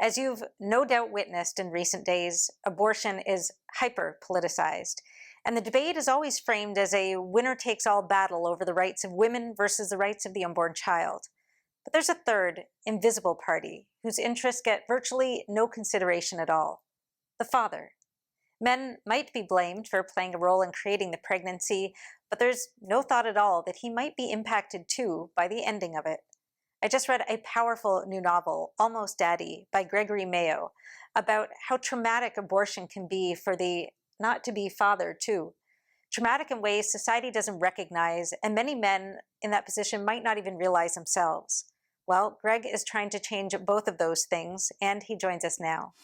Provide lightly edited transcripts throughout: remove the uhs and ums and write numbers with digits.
As you've no doubt witnessed in recent days, abortion is hyper-politicized. And the debate is always framed as a winner-takes-all battle over the rights of women versus the rights of the unborn child. But there's a third, invisible party, whose interests get virtually no consideration at all: the father. Men might be blamed for playing a role in creating the pregnancy, but there's no thought at all that he might be impacted too by the ending of it. I just read a powerful new novel, Almost Daddy, by Gregory Mayo, about how traumatic abortion can be for the not-to-be father, too. Traumatic in ways society doesn't recognize, and many men in that position might not even realize themselves. Well, Greg is trying to change both of those things, and he joins us now.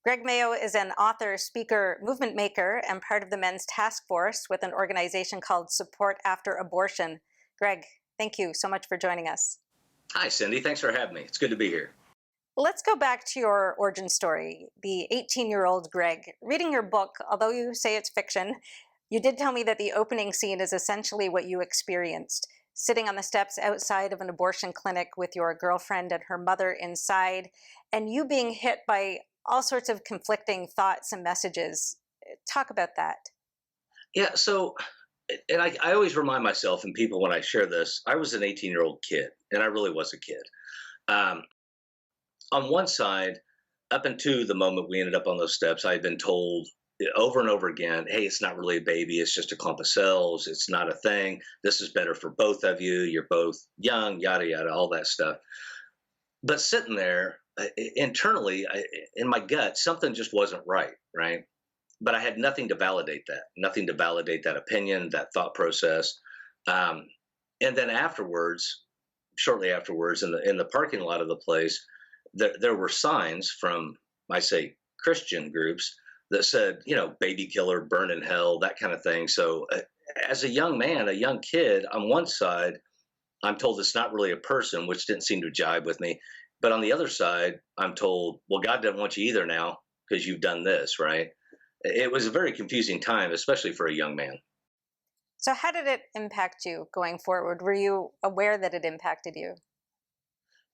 Greg Mayo is an author, speaker, movement maker, and part of the Men's Task Force with an organization called Support After Abortion. Greg, thank you so much for joining us. Hi, Cindy. Thanks for having me. It's good to be here. Let's go back to your origin story, the 18-year-old Greg. Reading your book, although you say it's fiction, you did tell me that the opening scene is essentially what you experienced, sitting on the steps outside of an abortion clinic with your girlfriend and her mother inside, and you being hit by all sorts of conflicting thoughts and messages. Talk about that. Yeah, and I always remind myself and people when I share this, I was an 18-year-old kid, and I really was a kid. On one side, up until the moment we ended up on those steps, I had been told over and over again, hey, it's not really a baby, it's just a clump of cells, it's not a thing, this is better for both of you, you're both young, yada, yada, all that stuff. But sitting there, internally, in my gut, something just wasn't right? But I had nothing to validate that opinion, that thought process. And then afterwards, shortly afterwards, in the parking lot of the place, there were signs from, I say, Christian groups that said, baby killer, burn in hell, that kind of thing. So as a young man, a young kid, on one side, I'm told it's not really a person, which didn't seem to jibe with me. But on the other side, I'm told, well, God doesn't want you either now because you've done this, right? It was a very confusing time, especially for a young man. So how did it impact you going forward? Were you aware that it impacted you?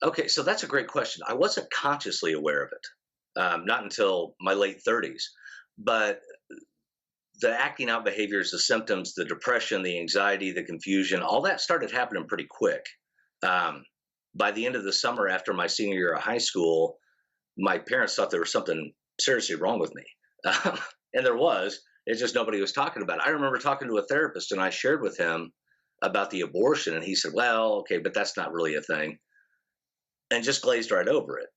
Okay, so that's a great question. I wasn't consciously aware of it, not until my late 30s. But the acting out behaviors, the symptoms, the depression, the anxiety, the confusion, all that started happening pretty quick. By the end of the summer after my senior year of high school, my parents thought there was something seriously wrong with me. And there was. It's just nobody was talking about it. I remember talking to a therapist, and I shared with him about the abortion, and he said, well, okay, but that's not really a thing, and just glazed right over it.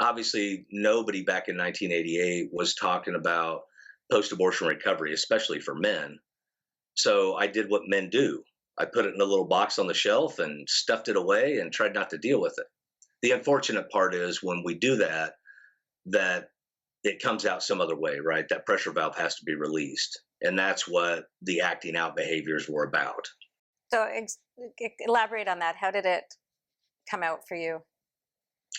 Obviously, nobody back in 1988 was talking about post-abortion recovery, especially for men. So I did what men do. I put it in a little box on the shelf and stuffed it away and tried not to deal with it. The unfortunate part is when we do that it comes out some other way, right? That pressure valve has to be released. And that's what the acting out behaviors were about. So elaborate on that. How did it come out for you?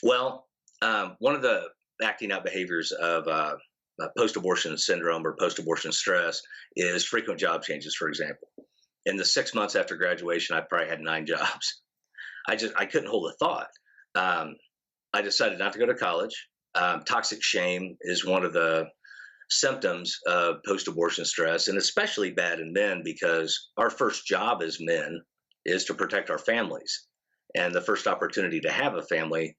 Well, one of the acting out behaviors of post-abortion syndrome or post-abortion stress is frequent job changes, for example. In the 6 months after graduation, I probably had 9 jobs. I couldn't hold a thought. I decided not to go to college. Toxic shame is one of the symptoms of post-abortion stress, and especially bad in men because our first job as men is to protect our families. And the first opportunity to have a family,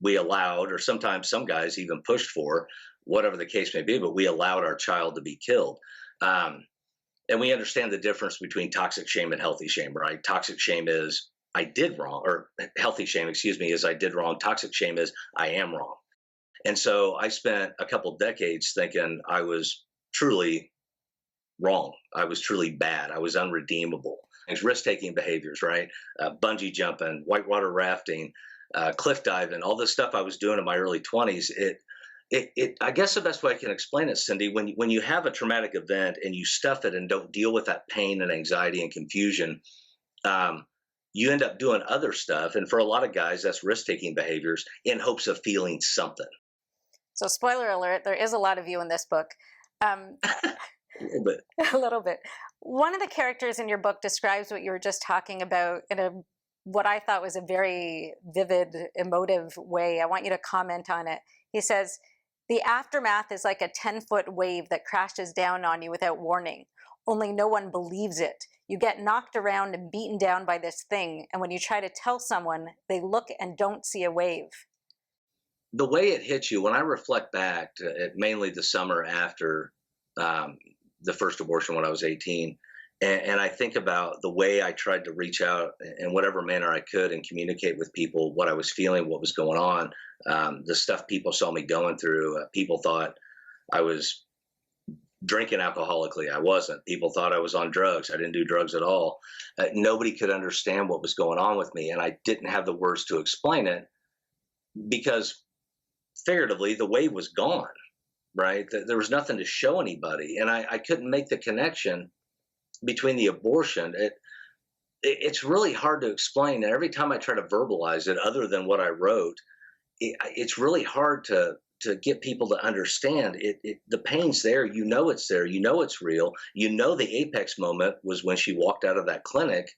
we allowed, or sometimes some guys even pushed for, whatever the case may be, but we allowed our child to be killed. And we understand the difference between toxic shame and healthy shame, right? Toxic shame is I did wrong, or healthy shame, is I did wrong. Toxic shame is I am wrong. And so I spent a couple decades thinking I was truly wrong. I was truly bad. I was unredeemable. It's risk-taking behaviors, right? Bungee jumping, whitewater rafting, cliff diving, all this stuff I was doing in my early 20s. I guess the best way I can explain it, Cindy, when you have a traumatic event and you stuff it and don't deal with that pain and anxiety and confusion, you end up doing other stuff. And for a lot of guys, that's risk-taking behaviors in hopes of feeling something. So spoiler alert, there is a lot of you in this book. A little bit. A little bit. One of the characters in your book describes what you were just talking about in a what I thought was a very vivid, emotive way. I want you to comment on it. He says, the aftermath is like a 10-foot wave that crashes down on you without warning. Only no one believes it. You get knocked around and beaten down by this thing, and when you try to tell someone, they look and don't see a wave. The way it hits you, when I reflect back to it, mainly the summer after the first abortion when I was 18, and I think about the way I tried to reach out in whatever manner I could and communicate with people what I was feeling, what was going on, the stuff people saw me going through. People thought I was drinking alcoholically. I wasn't. People thought I was on drugs. I didn't do drugs at all. Nobody could understand what was going on with me, and I didn't have the words to explain it because figuratively the wave was gone, right? There was nothing to show anybody, and I couldn't make the connection between the abortion. It's really hard to explain, and every time I try to verbalize it other than what I wrote, it's really hard to get people to understand it. The pain's there. You know it's there. You know it's real. You know the apex moment was when she walked out of that clinic,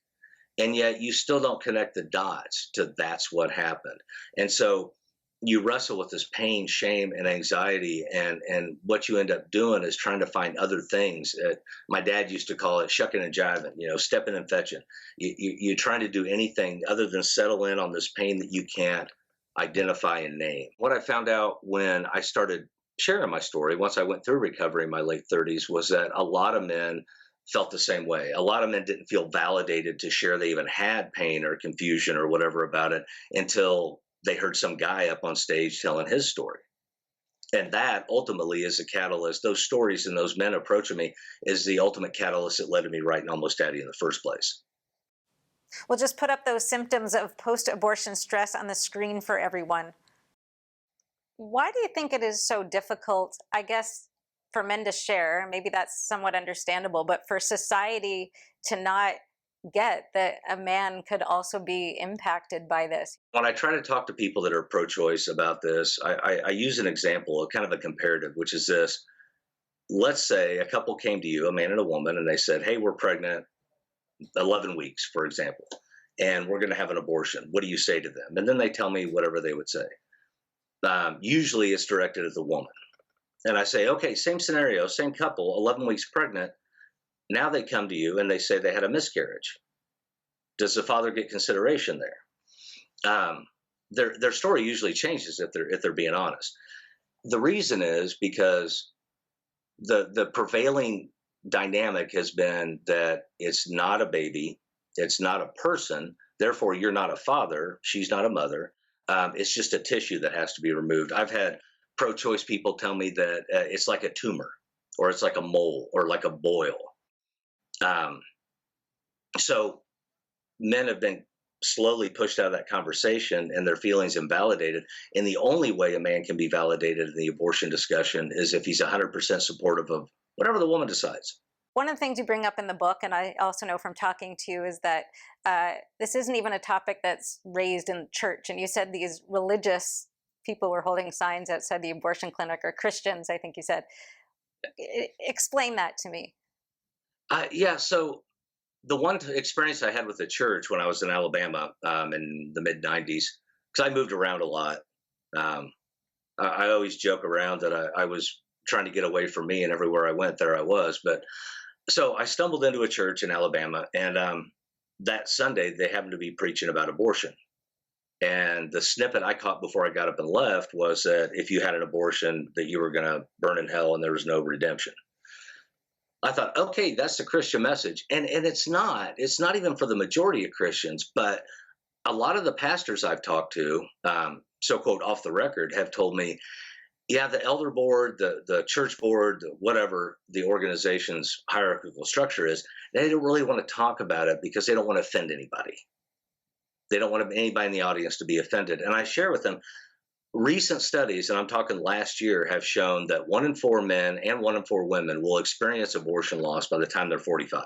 and yet you still don't connect the dots to that's what happened. And so you wrestle with this pain, shame, and anxiety, and what you end up doing is trying to find other things. My dad used to call it shucking and jiving, stepping and fetching. You're trying to do anything other than settle in on this pain that you can't identify and name. What I found out when I started sharing my story, once I went through recovery in my late 30s, was that a lot of men felt the same way. A lot of men didn't feel validated to share they even had pain or confusion or whatever about it until they heard some guy up on stage telling his story. And that ultimately is a catalyst. Those stories and those men approaching me is the ultimate catalyst that led to me writing Almost Daddy in the first place. We'll just put up those symptoms of post-abortion stress on the screen for everyone. Why do you think it is so difficult, I guess, for men to share? Maybe that's somewhat understandable, but for society to not get that a man could also be impacted by this? When I try to talk to people that are pro-choice about this, I use an example, kind of a comparative, which is this. Let's say a couple came to you, a man and a woman, and they said, hey, we're pregnant 11 weeks, for example, and we're going to have an abortion. What do you say to them? And then they tell me whatever they would say. Usually it's directed at the woman. And I say, okay, same scenario, same couple, 11 weeks pregnant. Now they come to you and they say they had a miscarriage. Does the father get consideration there? Their story usually changes if they're being honest. The reason is because the prevailing dynamic has been that it's not a baby, it's not a person, therefore you're not a father, she's not a mother. It's just a tissue that has to be removed. I've had pro-choice people tell me that it's like a tumor, or it's like a mole, or like a boil. So men have been slowly pushed out of that conversation and their feelings invalidated. And the only way a man can be validated in the abortion discussion is if he's 100% supportive of whatever the woman decides. One of the things you bring up in the book, and I also know from talking to you, is that this isn't even a topic that's raised in church. And you said these religious people were holding signs outside the abortion clinic, or Christians, I think you said. Explain that to me. Yeah, so the one experience I had with the church when I was in Alabama in the mid 90s, because I moved around a lot. I always joke around that I was trying to get away from me, and everywhere I went, there I was. But so I stumbled into a church in Alabama, and that Sunday they happened to be preaching about abortion. And the snippet I caught before I got up and left was that if you had an abortion, that you were going to burn in hell and there was no redemption. I thought, okay, that's the Christian message. And it's not even for the majority of Christians, but a lot of the pastors I've talked to, so-called off the record, have told me, yeah, the elder board, the church board, whatever the organization's hierarchical structure is, they don't really want to talk about it because they don't want to offend anybody. They don't want anybody in the audience to be offended. And I share with them, recent studies, and I'm talking last year, have shown that 1 in 4 men and 1 in 4 women will experience abortion loss by the time they're 45.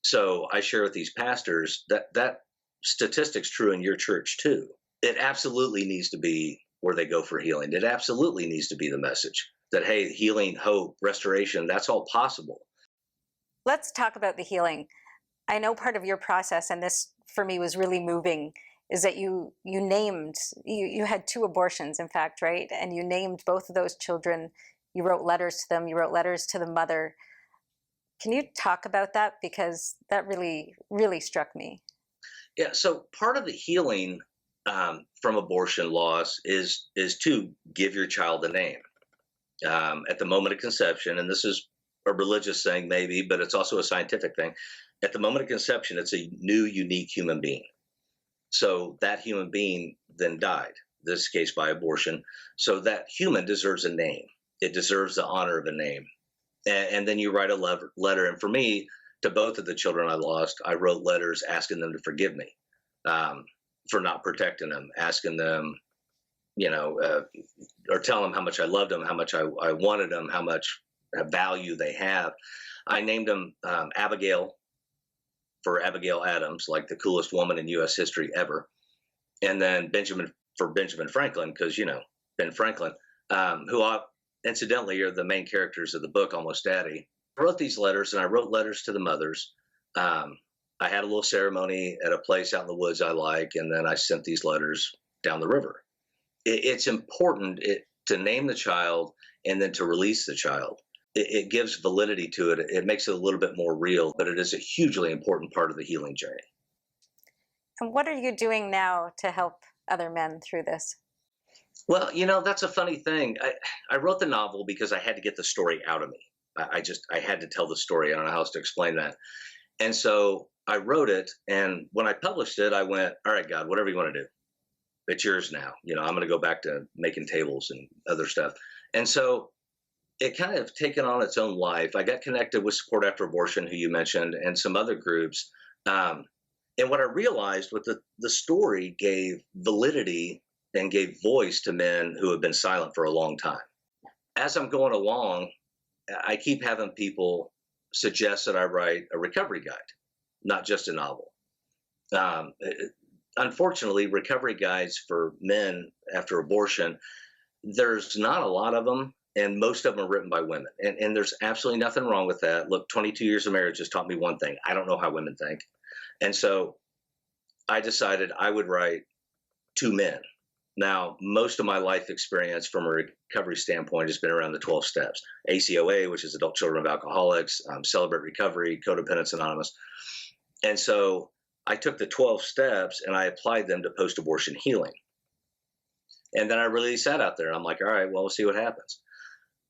So I share with these pastors that statistic's true in your church too. It absolutely needs to be where they go for healing. It absolutely needs to be the message that, hey, healing, hope, restoration, that's all possible. Let's talk about the healing. I know part of your process, and this for me was really moving, is that you had two abortions, in fact, right? And you named both of those children. You wrote letters to them. You wrote letters to the mother. Can you talk about that? Because that really, really struck me. Yeah. So part of the healing from abortion loss is to give your child a name at the moment of conception, and this is a religious thing maybe, but it's also a scientific thing. At the moment of conception, it's a new, unique human being. So that human being then died, this case by abortion. So that human deserves a name. It deserves the honor of a name. And then you write a letter. And for me, to both of the children I lost, I wrote letters asking them to forgive me for not protecting them, asking them, or telling them how much I loved them, how much I wanted them, how much value they have. I named them Abigail for Abigail Adams, like the coolest woman in U.S. history ever, and then Benjamin for Benjamin Franklin, because Ben Franklin, who incidentally are the main characters of the book Almost Daddy. I wrote these letters, and I wrote letters to the mothers. I had a little ceremony at a place out in the woods I like, and then I sent these letters down the river. It's important to name the child and then to release the child. It gives validity to it. It makes it a little bit more real, but it is a hugely important part of the healing journey. And what are you doing now to help other men through this? Well, that's a funny thing. I wrote the novel because I had to get the story out of me. I had to tell the story. I don't know how else to explain that. And so I wrote it, and when I published it, I went, all right, God, whatever you want to do. It's yours now. I'm going to go back to making tables and other stuff. And so it kind of taken on its own life. I got connected with Support After Abortion, who you mentioned, and some other groups. And what I realized with the story gave validity and gave voice to men who have been silent for a long time. As I'm going along, I keep having people suggest that I write a recovery guide, not just a novel. Unfortunately, recovery guides for men after abortion, there's not a lot of them, and most of them are written by women. And there's absolutely nothing wrong with that. Look, 22 years of marriage has taught me one thing. I don't know how women think. And so I decided I would write to men. Now, most of my life experience from a recovery standpoint has been around the 12 steps. ACOA, which is Adult Children of Alcoholics, Celebrate Recovery, Codependence Anonymous. And so I took the 12 steps and I applied them to post-abortion healing. And then I released that out there. I'm like, all right, well, we'll see what happens.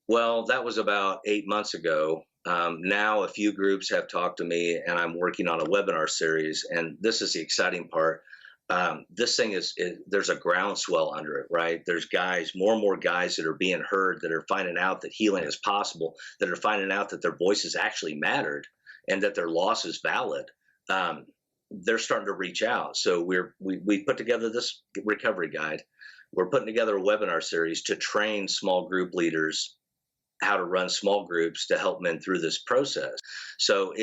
Well, that was about 8 months ago. Now a few groups have talked to me, and I'm working on a webinar series. And this is the exciting part. This thing there's a groundswell under it, right? There's more and more guys that are being heard, that are finding out that healing is possible, that are finding out that their voices actually mattered and that their loss is valid. They're starting to reach out. So we put together this recovery guide. We're putting together a webinar series to train small group leaders how to run small groups to help men through this process. So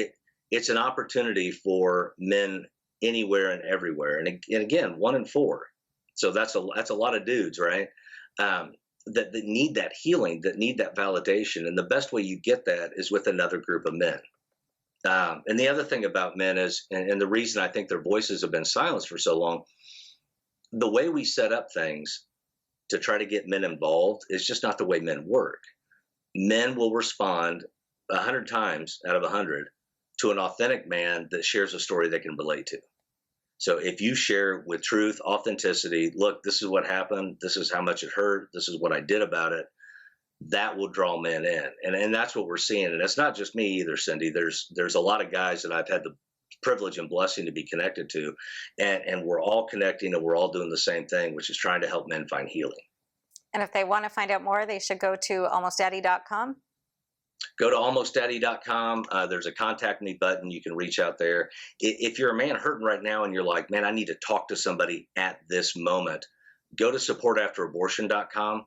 it's an opportunity for men anywhere and everywhere. And again, 1 in 4. So that's a lot of dudes, right? That need that healing, that need that validation. And the best way you get that is with another group of men. And the other thing about men is, and the reason I think their voices have been silenced for so long, the way we set up things to try to get men involved is just not the way men work. Men will respond 100 times out of 100 to an authentic man that shares a story they can relate to. So if you share with truth, authenticity, look, this is what happened, this is how much it hurt, this is what I did about it, that will draw men in. And that's what we're seeing. And it's not just me either, Cindy. There's a lot of guys that I've had the privilege and blessing to be connected to. And we're all connecting, and we're all doing the same thing, which is trying to help men find healing. And if they want to find out more, they should go to almostdaddy.com. Go to almostdaddy.com. There's a contact me button. You can reach out there. If you're a man hurting right now and you're like, man, I need to talk to somebody at this moment, go to supportafterabortion.com.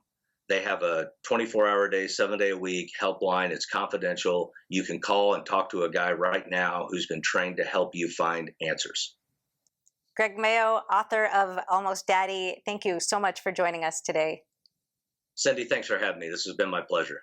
They have a 24-hour a day, 7-day a week helpline. It's confidential. You can call and talk to a guy right now who's been trained to help you find answers. Greg Mayo, author of Almost Daddy, thank you so much for joining us today. Cindy, thanks for having me. This has been my pleasure.